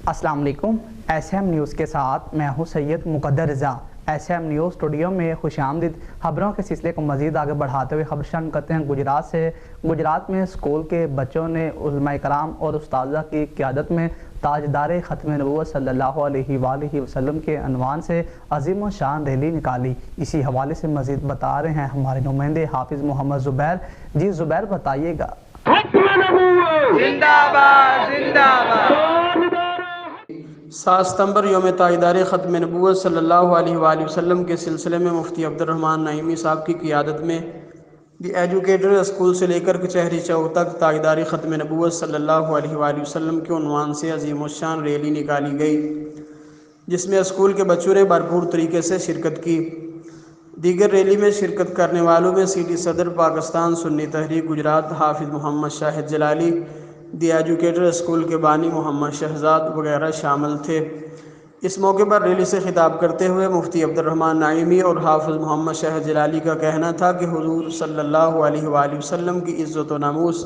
السلام علیکم۔ S M news کے ساتھ میں ہوں سید مقدر رضا۔ ایس ایم نیوز اسٹوڈیو میں خوش آمدید۔ خبروں کے سلسلے کو مزید آگے بڑھاتے ہوئے خبر شامل کرتے ہیں گجرات سے۔ گجرات میں اسکول کے بچوں نے علماء کرام اور استاذہ کی قیادت میں تاجدار ختم نبوت صلی اللہ علیہ وآلہ وسلم کے عنوان سے عظیم الشان ریلی نکالی۔ اسی حوالے سے مزید بتا رہے ہیں ہمارے نمائندے حافظ محمد زبیر۔ جی زبیر بتائیے گا۔ ختم نبوت زندہ باد زندہ باد۔ 7 ستمبر یوم تاجدار ختم نبوت صلی اللہ علیہ وآلہ وسلم کے سلسلے میں مفتی عبد الرحمن نعیمی صاحب کی قیادت میں دی ایجوکیٹر اسکول سے لے کر کچہری چوک تک تاجدار ختم نبوت صلی اللہ علیہ وآلہ وسلم کے عنوان سے عظیم الشان ریلی نکالی گئی، جس میں اسکول کے بچوں نے بھرپور طریقے سے شرکت کی۔ دیگر ریلی میں شرکت کرنے والوں میں سی ٹی صدر پاکستان سنی تحریک گجرات حافظ محمد شاہد جلالی، دی ایجوکیٹر اسکول کے بانی محمد شہزاد وغیرہ شامل تھے۔ اس موقع پر ریلی سے خطاب کرتے ہوئے مفتی عبد الرحمن نعیمی اور حافظ محمد شاہد جلالی کا کہنا تھا کہ حضور صلی اللہ علیہ وآلہ وسلم کی عزت و ناموس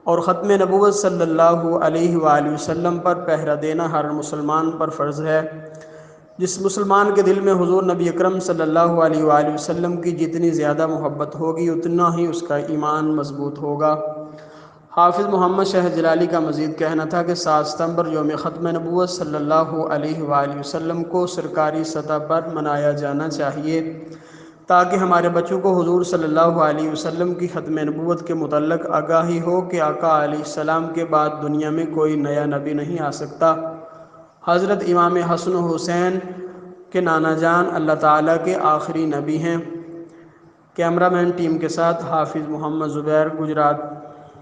اور ختم نبوت صلی اللہ علیہ وآلہ وسلم پر پہرہ دینا ہر مسلمان پر فرض ہے۔ جس مسلمان کے دل میں حضور نبی اکرم صلی اللہ علیہ وآلہ وسلم کی جتنی زیادہ محبت ہوگی اتنا ہی اس کا ایمان مضبوط ہوگا۔ حافظ محمد شاہد جلالی کا مزید کہنا تھا کہ 7 ستمبر یوم ختم نبوت صلی اللہ علیہ وآلہ وسلم کو سرکاری سطح پر منایا جانا چاہیے تاکہ ہمارے بچوں کو حضور صلی اللہ علیہ وسلم کی ختم نبوت کے متعلق آگاہی ہو کہ آقا علیہ السلام کے بعد دنیا میں کوئی نیا نبی نہیں آ سکتا۔ حضرت امام حسن و حسین کے نانا جان اللہ تعالیٰ کے آخری نبی ہیں۔ کیمرہ مین ٹیم کے ساتھ حافظ محمد زبیر، گجرات۔